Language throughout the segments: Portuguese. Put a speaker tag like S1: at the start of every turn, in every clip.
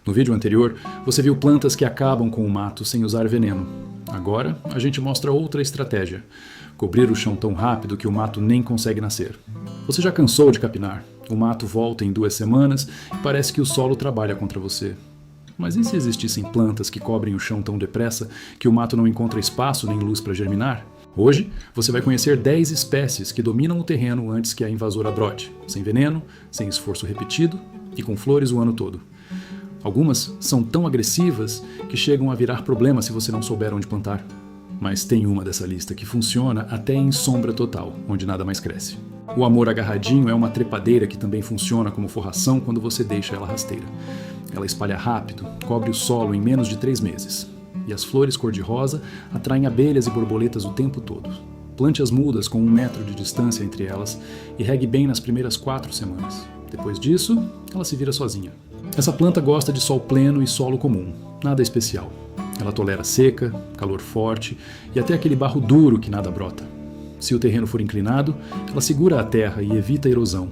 S1: No vídeo anterior, você viu plantas que acabam com o mato sem usar veneno. Agora, a gente mostra outra estratégia: cobrir o chão tão rápido que o mato nem consegue nascer. Você já cansou de capinar? O mato volta em 2 semanas e parece que o solo trabalha contra você. Mas e se existissem plantas que cobrem o chão tão depressa que o mato não encontra espaço nem luz para germinar? Hoje, você vai conhecer 10 espécies que dominam o terreno antes que a invasora brote, sem veneno, sem esforço repetido e com flores o ano todo. Algumas são tão agressivas que chegam a virar problema se você não souber onde plantar. Mas tem uma dessa lista que funciona até em sombra total, onde nada mais cresce. O amor agarradinho é uma trepadeira que também funciona como forração quando você deixa ela rasteira. Ela espalha rápido, cobre o solo em menos de 3 meses. E as flores cor-de-rosa atraem abelhas e borboletas o tempo todo. Plante as mudas com 1 metro de distância entre elas e regue bem nas primeiras 4 semanas. Depois disso, ela se vira sozinha. Essa planta gosta de sol pleno e solo comum, nada especial. Ela tolera seca, calor forte e até aquele barro duro que nada brota. Se o terreno for inclinado, ela segura a terra e evita a erosão.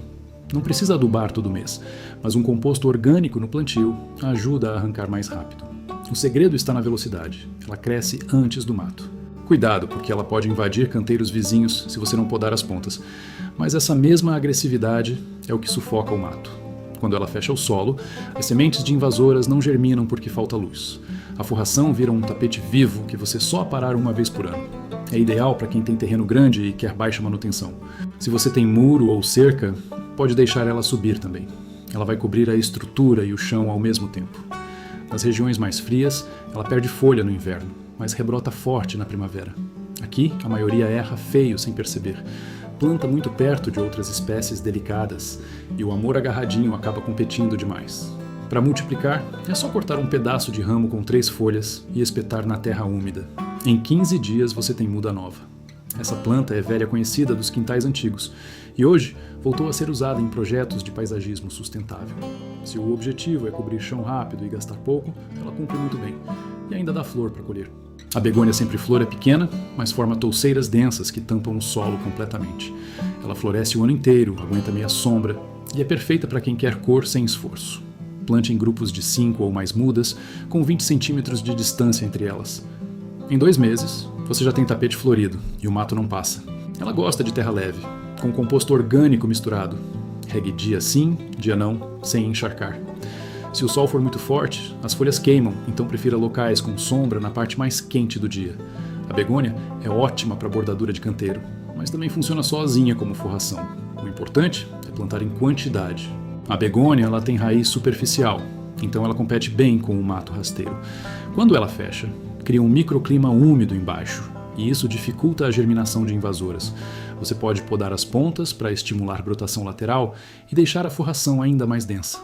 S1: Não precisa adubar todo mês, mas um composto orgânico no plantio ajuda a arrancar mais rápido. O segredo está na velocidade. Ela cresce antes do mato. Cuidado, porque ela pode invadir canteiros vizinhos se você não podar as pontas. Mas essa mesma agressividade é o que sufoca o mato. Quando ela fecha o solo, as sementes de invasoras não germinam porque falta luz. A forração vira um tapete vivo que você só aparar 1 vez por ano. É ideal para quem tem terreno grande e quer baixa manutenção. Se você tem muro ou cerca, pode deixar ela subir também. Ela vai cobrir a estrutura e o chão ao mesmo tempo. Nas regiões mais frias, ela perde folha no inverno, mas rebrota forte na primavera. Aqui, a maioria erra feio sem perceber. Planta muito perto de outras espécies delicadas e o amor agarradinho acaba competindo demais. Para multiplicar, é só cortar um pedaço de ramo com 3 folhas e espetar na terra úmida. Em 15 dias você tem muda nova. Essa planta é velha conhecida dos quintais antigos e hoje voltou a ser usada em projetos de paisagismo sustentável. Se o objetivo é cobrir chão rápido e gastar pouco, ela cumpre muito bem e ainda dá flor para colher. A begônia sempre-flor é pequena, mas forma touceiras densas que tampam o solo completamente. Ela floresce o ano inteiro, aguenta meia sombra e é perfeita para quem quer cor sem esforço. Plante em grupos de 5 ou mais mudas, com 20 centímetros de distância entre elas. Em 2 meses, você já tem tapete florido e o mato não passa. Ela gosta de terra leve, com composto orgânico misturado. Regue dia sim, dia não, sem encharcar. Se o sol for muito forte, as folhas queimam, então prefira locais com sombra na parte mais quente do dia. A begônia é ótima para bordadura de canteiro, mas também funciona sozinha como forração. O importante é plantar em quantidade. A begônia ela tem raiz superficial, então ela compete bem com o mato rasteiro. Quando ela fecha, cria um microclima úmido embaixo, e isso dificulta a germinação de invasoras. Você pode podar as pontas para estimular brotação lateral e deixar a forração ainda mais densa.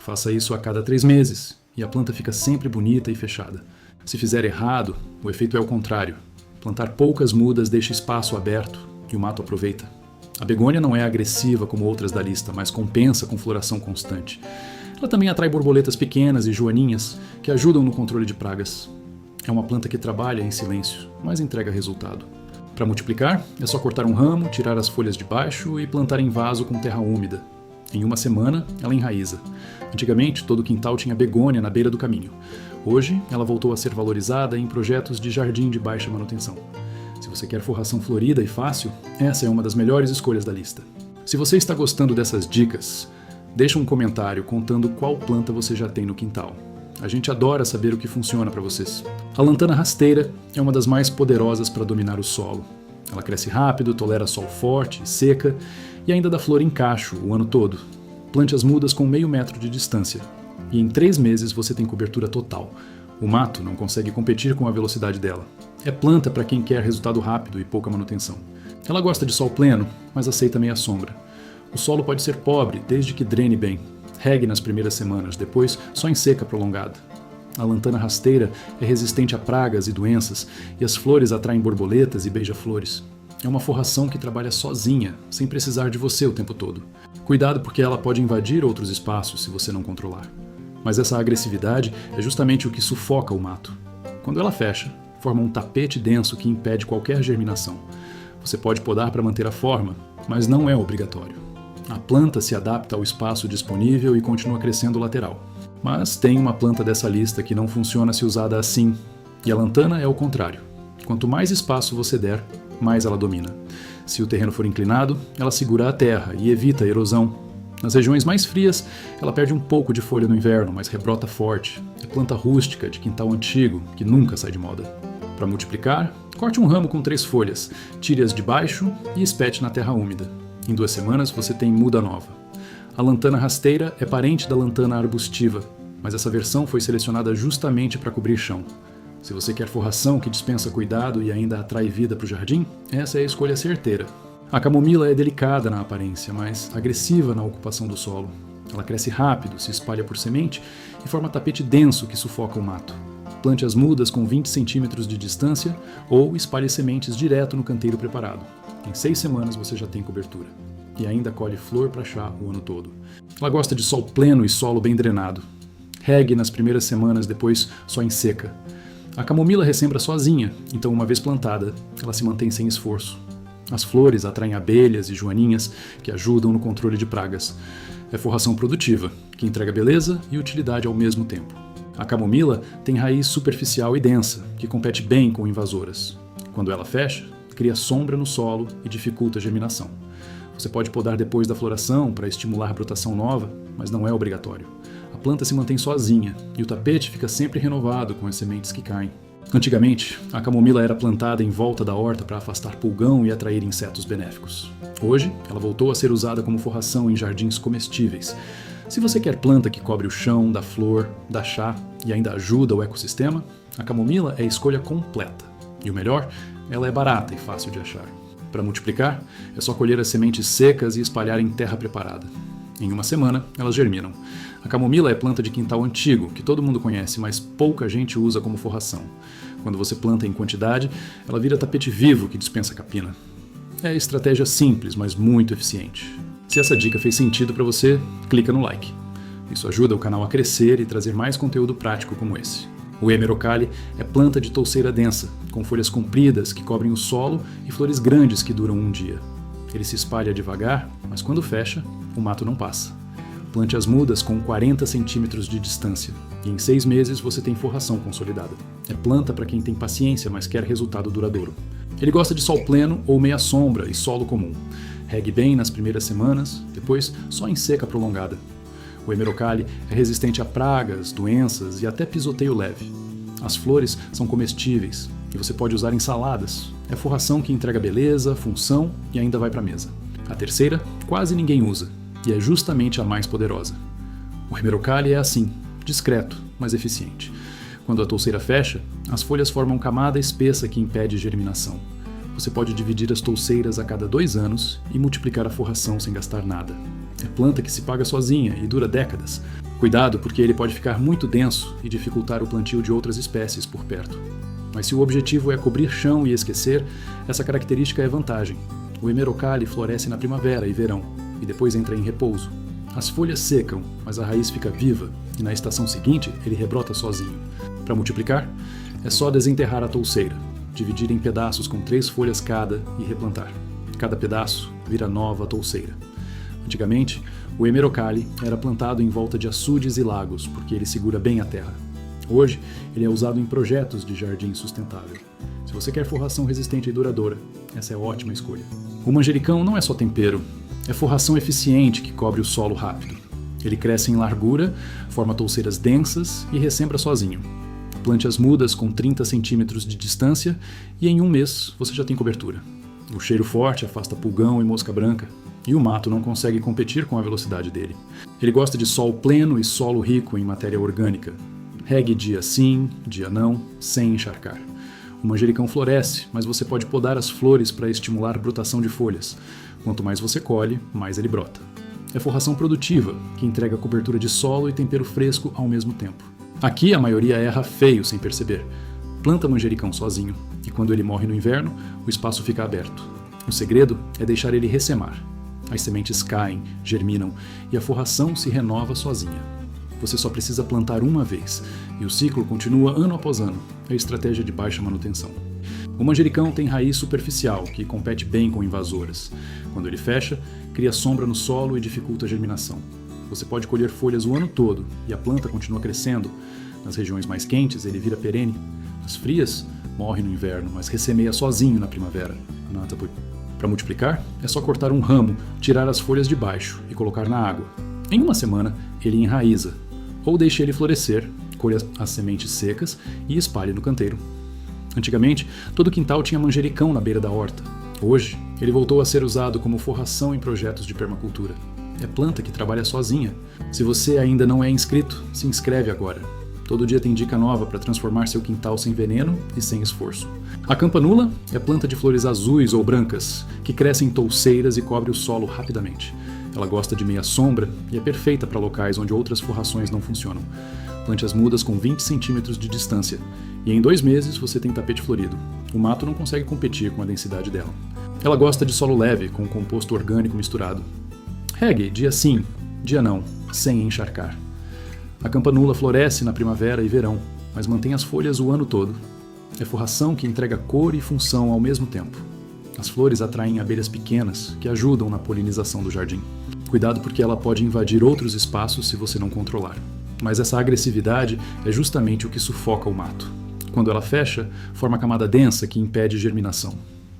S1: Faça isso a cada 3 meses, e a planta fica sempre bonita e fechada. Se fizer errado, o efeito é o contrário. Plantar poucas mudas deixa espaço aberto e o mato aproveita. A begônia não é agressiva como outras da lista, mas compensa com floração constante. Ela também atrai borboletas pequenas e joaninhas que ajudam no controle de pragas. É uma planta que trabalha em silêncio, mas entrega resultado. Para multiplicar, é só cortar um ramo, tirar as folhas de baixo e plantar em vaso com terra úmida. Em 1 semana, ela enraiza. Antigamente, todo quintal tinha begônia na beira do caminho. Hoje, ela voltou a ser valorizada em projetos de jardim de baixa manutenção. Se você quer forração florida e fácil, essa é uma das melhores escolhas da lista. Se você está gostando dessas dicas, deixa um comentário contando qual planta você já tem no quintal. A gente adora saber o que funciona para vocês. A lantana rasteira é uma das mais poderosas para dominar o solo. Ela cresce rápido, tolera sol forte e seca e ainda dá flor em cacho o ano todo. Plante as mudas com meio metro de distância e em 3 meses você tem cobertura total. O mato não consegue competir com a velocidade dela. É planta para quem quer resultado rápido e pouca manutenção. Ela gosta de sol pleno, mas aceita meia sombra. O solo pode ser pobre, desde que drene bem. Regue nas primeiras semanas, depois só em seca prolongada. A lantana rasteira é resistente a pragas e doenças, e as flores atraem borboletas e beija-flores. É uma forração que trabalha sozinha, sem precisar de você o tempo todo. Cuidado porque ela pode invadir outros espaços se você não controlar. Mas essa agressividade é justamente o que sufoca o mato. Quando ela fecha, forma um tapete denso que impede qualquer germinação. Você pode podar para manter a forma, mas não é obrigatório. A planta se adapta ao espaço disponível e continua crescendo lateral. Mas tem uma planta dessa lista que não funciona se usada assim, e a lantana é o contrário. Quanto mais espaço você der, mais ela domina. Se o terreno for inclinado, ela segura a terra e evita a erosão. Nas regiões mais frias, ela perde um pouco de folha no inverno, mas rebrota forte. É planta rústica, de quintal antigo, que nunca sai de moda. Para multiplicar, corte um ramo com 3 folhas, tire-as de baixo e espete na terra úmida. Em 2 semanas você tem muda nova. A lantana rasteira é parente da lantana arbustiva, mas essa versão foi selecionada justamente para cobrir chão. Se você quer forração que dispensa cuidado e ainda atrai vida para o jardim, essa é a escolha certeira. A camomila é delicada na aparência, mas agressiva na ocupação do solo. Ela cresce rápido, se espalha por semente e forma tapete denso que sufoca o mato. Plante as mudas com 20 centímetros de distância ou espalhe sementes direto no canteiro preparado. Em 6 semanas você já tem cobertura. E ainda colhe flor para chá o ano todo. Ela gosta de sol pleno e solo bem drenado. Regue nas primeiras semanas, depois só em seca. A camomila ressembra sozinha, então uma vez plantada, ela se mantém sem esforço. As flores atraem abelhas e joaninhas que ajudam no controle de pragas. É forração produtiva, que entrega beleza e utilidade ao mesmo tempo. A camomila tem raiz superficial e densa, que compete bem com invasoras. Quando ela fecha, cria sombra no solo e dificulta a germinação. Você pode podar depois da floração para estimular brotação nova, mas não é obrigatório. A planta se mantém sozinha e o tapete fica sempre renovado com as sementes que caem. Antigamente, a camomila era plantada em volta da horta para afastar pulgão e atrair insetos benéficos. Hoje, ela voltou a ser usada como forração em jardins comestíveis. Se você quer planta que cobre o chão, dá flor, dá chá e ainda ajuda o ecossistema, a camomila é a escolha completa. E o melhor, ela é barata e fácil de achar. Para multiplicar, é só colher as sementes secas e espalhar em terra preparada. Em 1 semana, elas germinam. A camomila é planta de quintal antigo, que todo mundo conhece, mas pouca gente usa como forração. Quando você planta em quantidade, ela vira tapete vivo que dispensa capina. É estratégia simples, mas muito eficiente. Se essa dica fez sentido para você, clica no like. Isso ajuda o canal a crescer e trazer mais conteúdo prático como esse. O Hemerocalli é planta de touceira densa, com folhas compridas que cobrem o solo e flores grandes que duram um dia. Ele se espalha devagar, mas quando fecha, o mato não passa. Plante as mudas com 40 centímetros de distância e em 6 meses você tem forração consolidada. É planta para quem tem paciência, mas quer resultado duradouro. Ele gosta de sol pleno ou meia sombra e solo comum. Regue bem nas primeiras semanas, depois só em seca prolongada. O Hemerocalli é resistente a pragas, doenças e até pisoteio leve. As flores são comestíveis e você pode usar em saladas. É forração que entrega beleza, função e ainda vai para a mesa. A terceira, quase ninguém usa, e é justamente a mais poderosa. O Hemerocalli é assim, discreto, mas eficiente. Quando a touceira fecha, as folhas formam camada espessa que impede germinação. Você pode dividir as touceiras a cada 2 anos e multiplicar a forração sem gastar nada. É planta que se paga sozinha e dura décadas. Cuidado, porque ele pode ficar muito denso e dificultar o plantio de outras espécies por perto. Mas se o objetivo é cobrir chão e esquecer, essa característica é vantagem. O Hemerocalli floresce na primavera e verão, e depois entra em repouso. As folhas secam, mas a raiz fica viva, e na estação seguinte ele rebrota sozinho. Para multiplicar, é só desenterrar a touceira, dividir em pedaços com 3 folhas cada e replantar. Cada pedaço vira nova touceira. Antigamente, o Hemerocalli era plantado em volta de açudes e lagos, porque ele segura bem a terra. Hoje, ele é usado em projetos de jardim sustentável. Se você quer forração resistente e duradoura, essa é ótima escolha. O manjericão não é só tempero, é forração eficiente que cobre o solo rápido. Ele cresce em largura, forma touceiras densas e ressembra sozinho. Plante as mudas com 30 centímetros de distância e em 1 mês você já tem cobertura. O cheiro forte afasta pulgão e mosca branca, e o mato não consegue competir com a velocidade dele. Ele gosta de sol pleno e solo rico em matéria orgânica. Regue dia sim, dia não, sem encharcar. O manjericão floresce, mas você pode podar as flores para estimular brotação de folhas. Quanto mais você colhe, mais ele brota. É forração produtiva, que entrega cobertura de solo e tempero fresco ao mesmo tempo. Aqui a maioria erra feio sem perceber. Planta manjericão sozinho, e quando ele morre no inverno, o espaço fica aberto. O segredo é deixar ele ressemar. As sementes caem, germinam, e a forração se renova sozinha. Você só precisa plantar uma vez, e o ciclo continua ano após ano. É estratégia de baixa manutenção. O manjericão tem raiz superficial, que compete bem com invasoras. Quando ele fecha, cria sombra no solo e dificulta a germinação. você pode colher folhas o ano todo e a planta continua crescendo. Nas regiões mais quentes, ele vira perene. Nas frias, morre no inverno, mas ressemeia sozinho na primavera. Para multiplicar, é só cortar um ramo, tirar as folhas de baixo e colocar na água. Em uma semana, ele enraiza. Ou deixe ele florescer, colha as sementes secas e espalhe no canteiro. Antigamente, todo quintal tinha manjericão na beira da horta. Hoje, ele voltou a ser usado como forração em projetos de permacultura. É planta que trabalha sozinha. Se você ainda não é inscrito, se inscreve agora. Todo dia tem dica nova para transformar seu quintal sem veneno e sem esforço. A campanula é planta de flores azuis ou brancas, que cresce em touceiras e cobre o solo rapidamente. Ela gosta de meia sombra e é perfeita para locais onde outras forrações não funcionam. Plante as mudas com 20 centímetros de distância, e em 2 meses você tem tapete florido. O mato não consegue competir com a densidade dela. Ela gosta de solo leve, com composto orgânico misturado. Regue dia sim, dia não, sem encharcar. A campanula floresce na primavera e verão, mas mantém as folhas o ano todo. É forração que entrega cor e função ao mesmo tempo. As flores atraem abelhas pequenas, que ajudam na polinização do jardim. Cuidado porque ela pode invadir outros espaços se você não controlar. Mas essa agressividade é justamente o que sufoca o mato. Quando ela fecha, forma camada densa que impede germinação.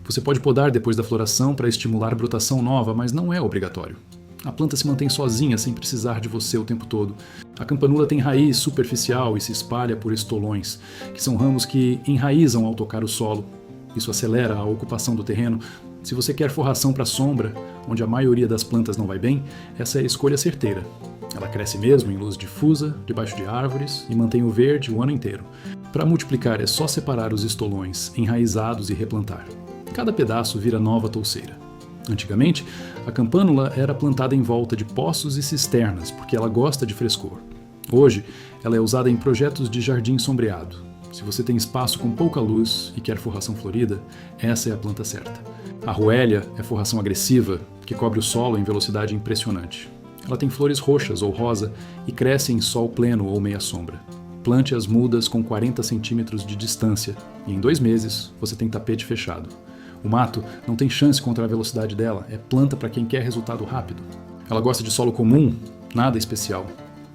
S1: Você pode podar depois da floração para estimular brotação nova, mas não é obrigatório. A planta se mantém sozinha sem precisar de você o tempo todo. A campanula tem raiz superficial e se espalha por estolões, que são ramos que enraizam ao tocar o solo. Isso acelera a ocupação do terreno. Se você quer forração para sombra, onde a maioria das plantas não vai bem, essa é a escolha certeira. Ela cresce mesmo em luz difusa, debaixo de árvores e mantém o verde o ano inteiro. Para multiplicar é só separar os estolões enraizados e replantar. Cada pedaço vira nova touceira. Antigamente, a campanula era plantada em volta de poços e cisternas, porque ela gosta de frescor. Hoje, ela é usada em projetos de jardim sombreado. Se você tem espaço com pouca luz e quer forração florida, essa é a planta certa. A arruélia é forração agressiva, que cobre o solo em velocidade impressionante. Ela tem flores roxas ou rosa e cresce em sol pleno ou meia sombra. Plante as mudas com 40 centímetros de distância e em 2 meses você tem tapete fechado. O mato não tem chance contra a velocidade dela, é planta para quem quer resultado rápido. Ela gosta de solo comum, nada especial.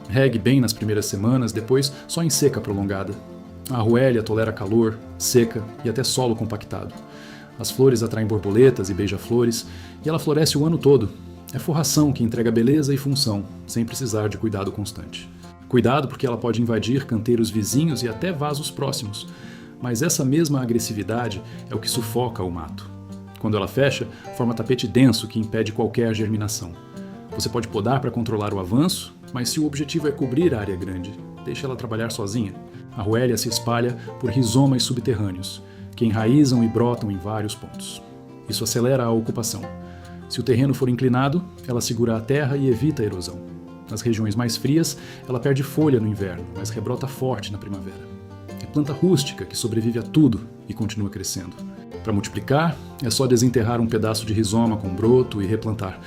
S1: Regue bem nas primeiras semanas, depois só em seca prolongada. A arruélia tolera calor, seca e até solo compactado. As flores atraem borboletas e beija-flores e ela floresce o ano todo. É forração que entrega beleza e função, sem precisar de cuidado constante. Cuidado porque ela pode invadir canteiros vizinhos e até vasos próximos. Mas essa mesma agressividade é o que sufoca o mato. Quando ela fecha, forma tapete denso que impede qualquer germinação. Você pode podar para controlar o avanço, mas se o objetivo é cobrir a área grande, deixe ela trabalhar sozinha. A arruélia se espalha por rizomas subterrâneos, que enraizam e brotam em vários pontos. Isso acelera a ocupação. Se o terreno for inclinado, ela segura a terra e evita a erosão. Nas regiões mais frias, ela perde folha no inverno, mas rebrota forte na primavera. É planta rústica que sobrevive a tudo e continua crescendo. Para multiplicar, é só desenterrar um pedaço de rizoma com broto e replantar.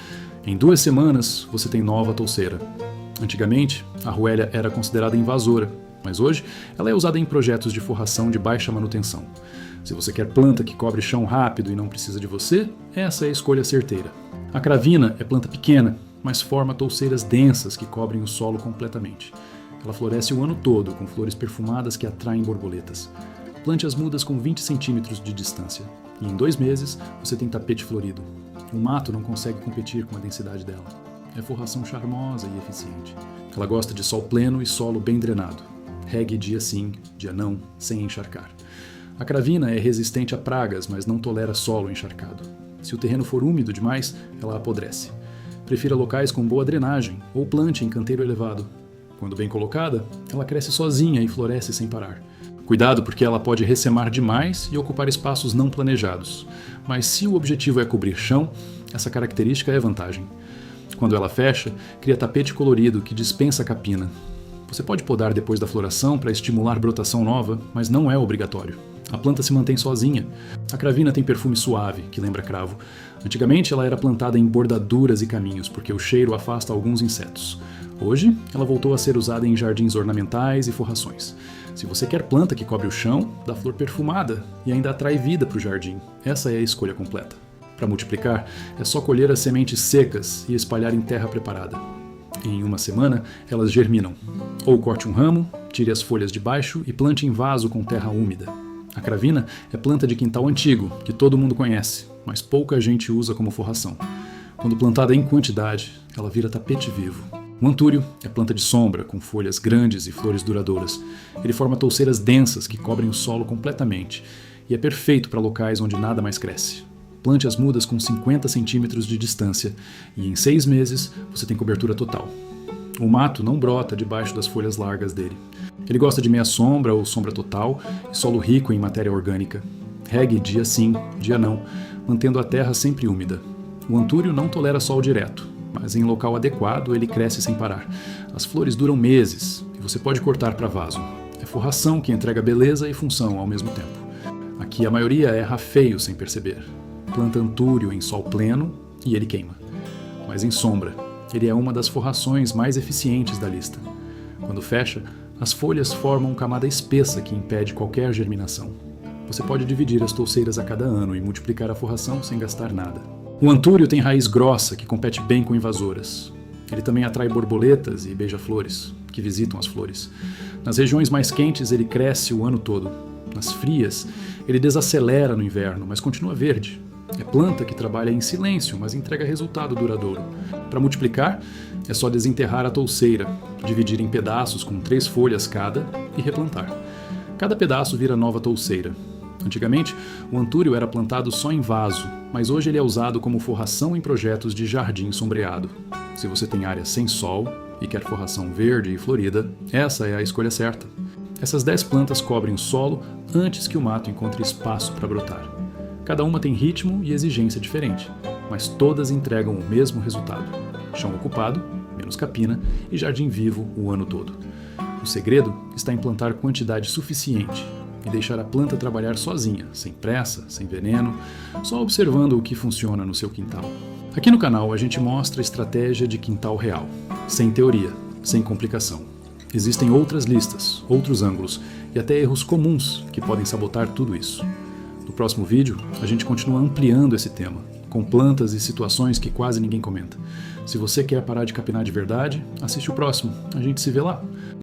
S1: Em 2 semanas, você tem nova touceira. Antigamente, a arruélia era considerada invasora, mas hoje ela é usada em projetos de forração de baixa manutenção. Se você quer planta que cobre chão rápido e não precisa de você, essa é a escolha certeira. A cravina é planta pequena, mas forma touceiras densas que cobrem o solo completamente. Ela floresce o ano todo, com flores perfumadas que atraem borboletas. Plante as mudas com 20 centímetros de distância. E em 2 meses, você tem tapete florido. O mato não consegue competir com a densidade dela. É forração charmosa e eficiente. Ela gosta de sol pleno e solo bem drenado. Regue dia sim, dia não, sem encharcar. A cravina é resistente a pragas, mas não tolera solo encharcado. Se o terreno for úmido demais, ela apodrece. Prefira locais com boa drenagem ou plante em canteiro elevado. Quando bem colocada, ela cresce sozinha e floresce sem parar. Cuidado porque ela pode ressemar demais e ocupar espaços não planejados. Mas se o objetivo é cobrir chão, essa característica é vantagem. Quando ela fecha, cria tapete colorido que dispensa a capina. Você pode podar depois da floração para estimular brotação nova, mas não é obrigatório. A planta se mantém sozinha. A cravina tem perfume suave, que lembra cravo. Antigamente ela era plantada em bordaduras e caminhos, porque o cheiro afasta alguns insetos. Hoje, ela voltou a ser usada em jardins ornamentais e forrações. Se você quer planta que cobre o chão, dá flor perfumada e ainda atrai vida para o jardim. Essa é a escolha completa. Para multiplicar, é só colher as sementes secas e espalhar em terra preparada. Em uma semana, elas germinam. Ou corte um ramo, tire as folhas de baixo e plante em vaso com terra úmida. A cravina é planta de quintal antigo, que todo mundo conhece, mas pouca gente usa como forração. Quando plantada em quantidade, ela vira tapete vivo. O antúrio é planta de sombra, com folhas grandes e flores duradouras. Ele forma touceiras densas que cobrem o solo completamente e é perfeito para locais onde nada mais cresce. Plante as mudas com 50 centímetros de distância e em 6 meses você tem cobertura total. O mato não brota debaixo das folhas largas dele. Ele gosta de meia sombra ou sombra total e solo rico em matéria orgânica. Regue dia sim, dia não, mantendo a terra sempre úmida. O antúrio não tolera sol direto, mas em local adequado ele cresce sem parar. As flores duram meses e você pode cortar para vaso. É forração que entrega beleza e função ao mesmo tempo. Aqui a maioria erra feio sem perceber. Planta antúrio em sol pleno e ele queima. Mas em sombra, ele é uma das forrações mais eficientes da lista. Quando fecha, as folhas formam camada espessa que impede qualquer germinação. Você pode dividir as touceiras a cada ano e multiplicar a forração sem gastar nada. O antúrio tem raiz grossa que compete bem com invasoras. Ele também atrai borboletas e beija-flores, que visitam as flores. Nas regiões mais quentes ele cresce o ano todo. Nas frias, ele desacelera no inverno, mas continua verde. É planta que trabalha em silêncio, mas entrega resultado duradouro. Para multiplicar, é só desenterrar a touceira, dividir em pedaços com 3 folhas cada e replantar. Cada pedaço vira nova touceira. Antigamente, o antúrio era plantado só em vaso, mas hoje ele é usado como forração em projetos de jardim sombreado. Se você tem área sem sol e quer forração verde e florida, essa é a escolha certa. Essas 10 plantas cobrem o solo antes que o mato encontre espaço para brotar. Cada uma tem ritmo e exigência diferente, mas todas entregam o mesmo resultado: chão ocupado, menos capina e jardim vivo o ano todo. O segredo está em plantar quantidade suficiente e deixar a planta trabalhar sozinha, sem pressa, sem veneno, só observando o que funciona no seu quintal. Aqui no canal a gente mostra a estratégia de quintal real, sem teoria, sem complicação. Existem outras listas, outros ângulos e até erros comuns que podem sabotar tudo isso. No próximo vídeo, a gente continua ampliando esse tema, com plantas e situações que quase ninguém comenta. Se você quer parar de capinar de verdade, assiste o próximo. A gente se vê lá.